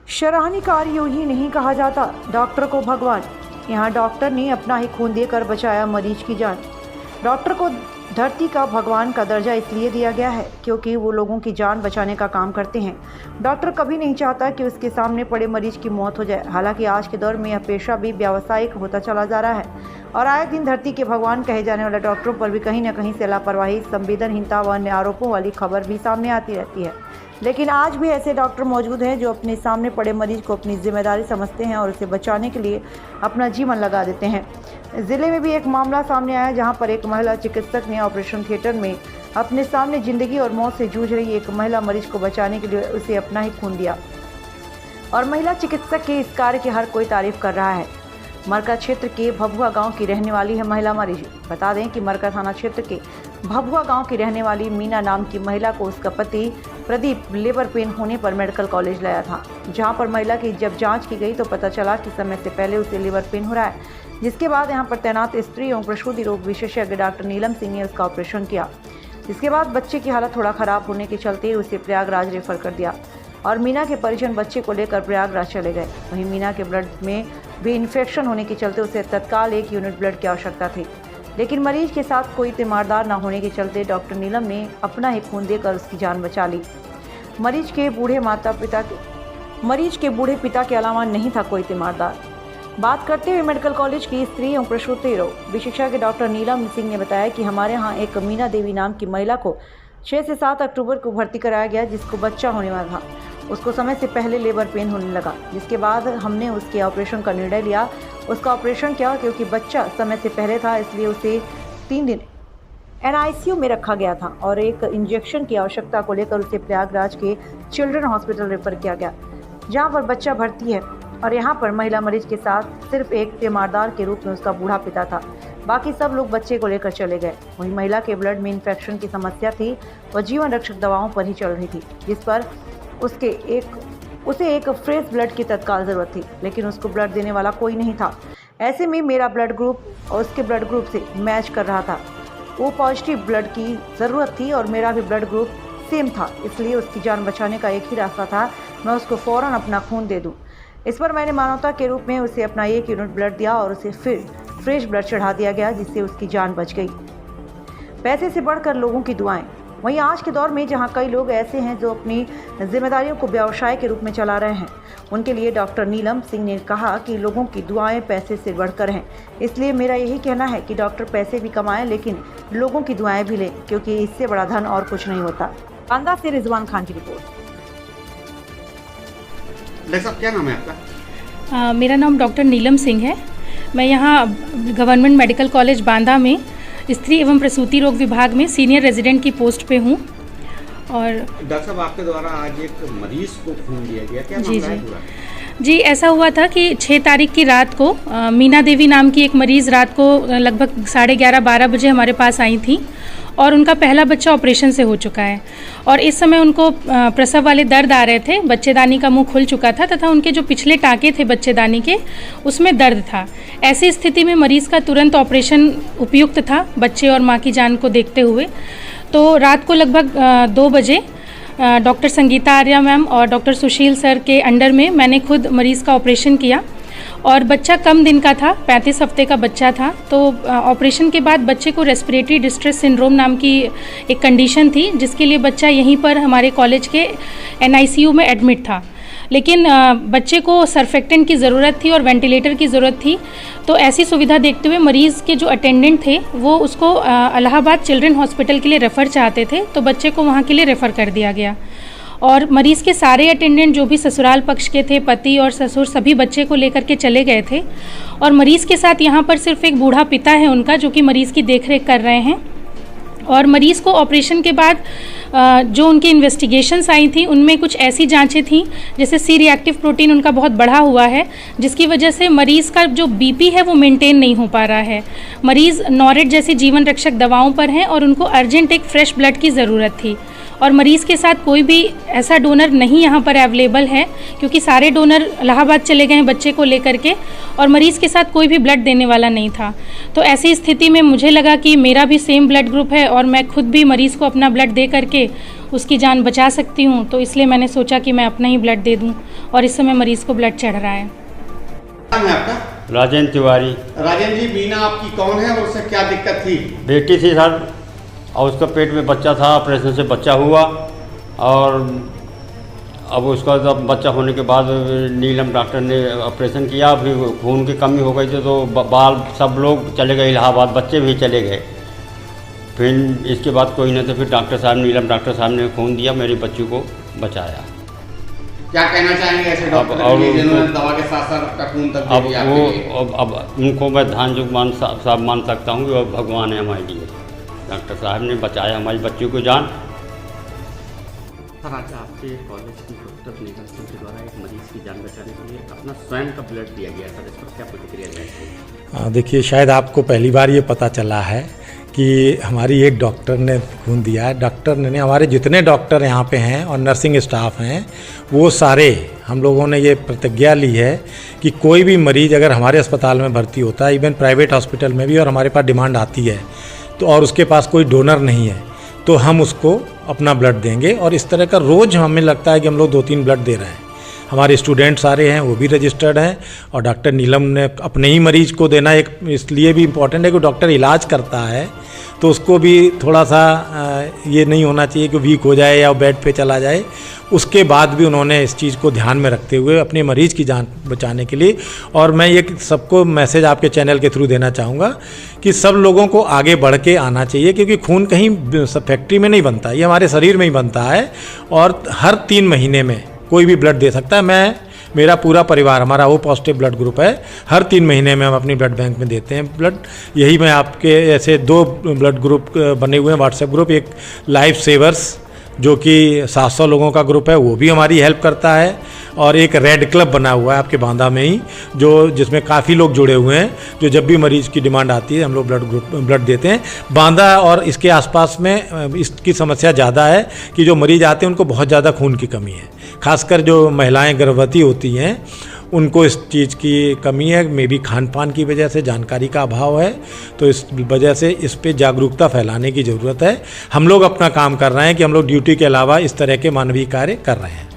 शराहनी कार्य यूं ही नहीं कहा जाता, डॉक्टर को भगवान। यहाँ डॉक्टर ने अपना ही खून देकर बचाया मरीज की जान। डॉक्टर को धरती का भगवान का दर्जा इसलिए दिया गया है क्योंकि वो लोगों की जान बचाने का काम करते हैं। डॉक्टर कभी नहीं चाहता कि उसके सामने पड़े मरीज की मौत हो जाए। हालांकि आज के दौर में यह पेशा भी व्यावसायिक होता चला जा रहा है और आए दिन धरती के भगवान कहे जाने वाले डॉक्टरों पर भी कहीं न कहीं से लापरवाही, संवेदनहीनता व अन्य आरोपों वाली खबर भी सामने आती रहती है। लेकिन आज भी ऐसे डॉक्टर मौजूद हैं जो अपने सामने पड़े मरीज को अपनी जिम्मेदारी समझते हैं और उसे बचाने के लिए अपना जीवन लगा देते हैं। ज़िले में भी एक मामला सामने आया जहां पर एक महिला चिकित्सक ने ऑपरेशन थिएटर में अपने सामने जिंदगी और मौत से जूझ रही एक महिला मरीज को बचाने के लिए उसे अपना ही खून दिया और महिला चिकित्सक के इस कार्य की हर कोई तारीफ कर रहा है। मरका क्षेत्र के भभुआ गांव की रहने वाली है महिला मरीज। बता दें कि मरका थाना क्षेत्र के भभुआ गांव की रहने वाली मीना नाम की महिला को उसका पति प्रदीप लेबर पेन होने पर मेडिकल कॉलेज लाया था, जहां पर महिला की जब जांच की गई तो पता चला कि समय से पहले उसे लेबर पेन हो रहा है। जिसके बाद यहां पर तैनात स्त्री एवं प्रसूति रोग विशेषज्ञ डॉक्टर नीलम सिंह ने उसका ऑपरेशन किया। इसके बाद बच्चे की हालत थोड़ा खराब होने के चलते उसे प्रयागराज रेफर कर दिया और मीना के परिजन बच्चे को लेकर प्रयागराज चले गए। वहीं मीना के ब्लड में भी इन्फेक्शन होने के चलते उसे तत्काल 1 यूनिट ब्लड की आवश्यकता थी, लेकिन मरीज के साथ कोई तीमारदार न होने के चलते डॉक्टर नीलम ने अपना ही खून देकर उसकी जान बचा ली। मरीज के बूढ़े पिता के अलावा नहीं था कोई तीमारदार। बात करते हुए मेडिकल कॉलेज की स्त्री एवं प्रसूति रोग विशेषज्ञ डॉक्टर नीलम सिंह ने बताया कि हमारे यहाँ एक मीना देवी नाम की महिला को 6 से 7 अक्टूबर को भर्ती कराया गया, जिसको बच्चा होने वाला था। उसको समय से पहले लेबर पेन होने लगा, जिसके बाद हमने उसके ऑपरेशन का निर्णय लिया। उसका ऑपरेशन किया क्योंकि बच्चा समय से पहले था, इसलिए उसे 3 दिन NICU में रखा गया था और एक इंजेक्शन की आवश्यकता को लेकर उसे प्रयागराज के चिल्ड्रन हॉस्पिटल रेफर किया गया, जहां पर बच्चा भर्ती है। और यहां पर महिला मरीज के साथ सिर्फ एक तीमारदार के रूप में उसका बूढ़ा पिता था, बाकी सब लोग बच्चे को लेकर चले गए। वहीं महिला के ब्लड में इन्फेक्शन की समस्या थी, वह जीवन रक्षक दवाओं पर ही चल रही थी, जिस पर उसे एक फ्रेश ब्लड की तत्काल ज़रूरत थी, लेकिन उसको ब्लड देने वाला कोई नहीं था। ऐसे में मेरा ब्लड ग्रुप और उसके ब्लड ग्रुप से मैच कर रहा था। वो पॉजिटिव ब्लड की ज़रूरत थी और मेरा भी ब्लड ग्रुप सेम था, इसलिए उसकी जान बचाने का एक ही रास्ता था, मैं उसको फ़ौरन अपना खून दे दूँ। इस पर मैंने मानवता के रूप में उसे अपना 1 यूनिट ब्लड दिया और उसे फिर फ्रेश ब्लड चढ़ा दिया गया, जिससे उसकी जान बच गई। पैसे से बढ़कर लोगों की दुआएं। वहीं आज के दौर में जहां कई लोग ऐसे हैं जो अपनी जिम्मेदारियों को व्यवसाय के रूप में चला रहे हैं, उनके लिए डॉक्टर नीलम सिंह ने कहा कि लोगों की दुआएं पैसे से बढ़कर हैं। इसलिए मेरा यही कहना है कि डॉक्टर पैसे भी कमाएं, लेकिन लोगों की दुआएं भी लें, क्योंकि इससे बड़ा धन और कुछ नहीं होता। बांदा से रिजवान खान की रिपोर्ट। क्या नाम है आपका? मेरा नाम डॉक्टर नीलम सिंह है। मैं यहाँ गवर्नमेंट मेडिकल कॉलेज बांदा में स्त्री एवं प्रसूति रोग विभाग में सीनियर रेजिडेंट की पोस्ट पे हूँ। और डॉक्टर साहब, आपके द्वारा आज एक मरीज को खून दिया गया, क्या मामला है पूरा? जी, ऐसा हुआ था कि 6 तारीख की रात को मीना देवी नाम की एक मरीज़ रात को लगभग 11:30-12 बजे हमारे पास आई थी और उनका पहला बच्चा ऑपरेशन से हो चुका है और इस समय उनको प्रसव वाले दर्द आ रहे थे। बच्चेदानी का मुंह खुल चुका था तथा उनके जो पिछले टाँके थे बच्चेदानी के, उसमें दर्द था। ऐसी स्थिति में मरीज़ का तुरंत ऑपरेशन उपयुक्त था बच्चे और माँ की जान को देखते हुए। तो रात को लगभग 2 बजे डॉक्टर संगीता आर्या मैम और डॉक्टर सुशील सर के अंडर में मैंने खुद मरीज़ का ऑपरेशन किया और बच्चा कम दिन का था, 35 हफ्ते का बच्चा था। तो ऑपरेशन के बाद बच्चे को रेस्पिरेटरी डिस्ट्रेस सिंड्रोम नाम की एक कंडीशन थी, जिसके लिए बच्चा यहीं पर हमारे कॉलेज के NICU में एडमिट था। लेकिन बच्चे को सर्फेक्टेंट की ज़रूरत थी और वेंटिलेटर की ज़रूरत थी। तो ऐसी सुविधा देखते हुए मरीज़ के जो अटेंडेंट थे वो उसको इलाहाबाद चिल्ड्रन हॉस्पिटल के लिए रेफ़र चाहते थे, तो बच्चे को वहाँ के लिए रेफ़र कर दिया गया। और मरीज़ के सारे अटेंडेंट जो भी ससुराल पक्ष के थे, पति और ससुर, सभी बच्चे को लेकर के चले गए थे और मरीज़ के साथ यहाँ पर सिर्फ एक बूढ़ा पिता है उनका, जो कि मरीज़ की देखरेख कर रहे हैं। और मरीज़ को ऑपरेशन के बाद जो उनकी इन्वेस्टिगेशंस आई थी उनमें कुछ ऐसी जांचें थीं जैसे C रिएक्टिव प्रोटीन उनका बहुत बढ़ा हुआ है, जिसकी वजह से मरीज़ का जो BP है वो मेंटेन नहीं हो पा रहा है। मरीज़ नॉरेट जैसी जीवन रक्षक दवाओं पर हैं और उनको अर्जेंट एक फ्रेश ब्लड की ज़रूरत थी और मरीज़ के साथ कोई भी ऐसा डोनर नहीं यहाँ पर अवेलेबल है, क्योंकि सारे डोनर इलाहाबाद चले गए हैं बच्चे को लेकर के और मरीज़ के साथ कोई भी ब्लड देने वाला नहीं था। तो ऐसी स्थिति में मुझे लगा कि मेरा भी सेम ब्लड ग्रुप है और मैं खुद भी मरीज़ को अपना ब्लड दे करके उसकी जान बचा सकती हूँ, तो इसलिए मैंने सोचा कि मैं अपना ही ब्लड दे दूँ और इस समय मरीज़ को ब्लड चढ़ रहा है। नाम है आपका? राजेंद्र तिवारी। राजेंद्र जी, बीना आपकी कौन है और उससे क्या दिक्कत थी? बेटी थी सर, और उसका पेट में बच्चा था, ऑपरेशन से बच्चा हुआ, और अब उसका जब बच्चा होने के बाद नीलम डॉक्टर ने ऑपरेशन किया, फिर खून की कमी हो गई थी, तो बाल सब लोग चले गए इलाहाबाद, बच्चे भी चले गए। फिर इसके बाद कोई नहीं, तो फिर डॉक्टर साहब, नीलम डॉक्टर साहब ने खून दिया, मेरी बच्ची को बचाया। क्या कहना चाहेंगे ऐसे डॉक्टर और जिन्होंने दवा के साथ साथ आपका खून तक दे दिया आपके लिए? अब उनको मैं ध्यान साहब मान सकता हूँ कि वो भगवान है हमारे लिए। डॉक्टर साहब ने बचाया हमारी बच्ची को जान। सर, आज आपके कॉलेज की डॉक्टर नीलम सिंह के द्वारा एक मरीज की जान बचाने के लिए अपना स्वयं का ब्लड दिया गया, सर इस पर क्या प्रतिक्रिया जाएगी? देखिए, शायद आपको पहली बार ये पता चला है कि हमारी एक डॉक्टर ने खून दिया है। डॉक्टर ने, हमारे जितने डॉक्टर यहाँ पे हैं और नर्सिंग स्टाफ हैं, वो सारे हम लोगों ने ये प्रतिज्ञा ली है कि कोई भी मरीज़ अगर हमारे अस्पताल में भर्ती होता है, इवन प्राइवेट हॉस्पिटल में भी, और हमारे पास डिमांड आती है तो, और उसके पास कोई डोनर नहीं है, तो हम उसको अपना ब्लड देंगे। और इस तरह का रोज़ हमें लगता है कि हम लोग 2-3 ब्लड दे रहे हैं। हमारे स्टूडेंट सारे हैं, वो भी रजिस्टर्ड हैं, और डॉक्टर नीलम ने अपने ही मरीज को देना एक इसलिए भी इम्पॉर्टेंट है कि डॉक्टर इलाज करता है, तो उसको भी थोड़ा सा ये नहीं होना चाहिए कि वीक हो जाए या बेड पे चला जाए। उसके बाद भी उन्होंने इस चीज़ को ध्यान में रखते हुए अपने मरीज़ की जान बचाने के लिए, और मैं ये सबको मैसेज आपके चैनल के थ्रू देना चाहूँगा कि सब लोगों को आगे बढ़ के आना चाहिए, क्योंकि खून कहीं फैक्ट्री में नहीं बनता, ये हमारे शरीर में ही बनता है, और हर 3 महीने में कोई भी ब्लड दे सकता है। मेरा पूरा परिवार, हमारा वो पॉजिटिव ब्लड ग्रुप है, हर 3 महीने में हम अपनी ब्लड बैंक में देते हैं ब्लड। यही मैं आपके ऐसे 2 ब्लड ग्रुप बने हुए हैं, व्हाट्सएप ग्रुप, एक लाइफ सेवर्स जो कि 700 लोगों का ग्रुप है, वो भी हमारी हेल्प करता है, और एक रेड क्लब बना हुआ है आपके बांदा में ही, जो जिसमें काफ़ी लोग जुड़े हुए हैं, जो जब भी मरीज़ की डिमांड आती है हम लोग ब्लड देते हैं। बांदा और इसके आसपास में इसकी समस्या ज़्यादा है कि जो मरीज़ आते हैं उनको बहुत ज़्यादा खून की कमी है, खासकर जो महिलाएं गर्भवती होती हैं उनको इस चीज़ की कमी है, मे बी खान पान की वजह से, जानकारी का अभाव है, तो इस वजह से इस पे जागरूकता फैलाने की ज़रूरत है। हम लोग अपना काम कर रहे हैं कि हम लोग ड्यूटी के अलावा इस तरह के मानवीय कार्य कर रहे हैं।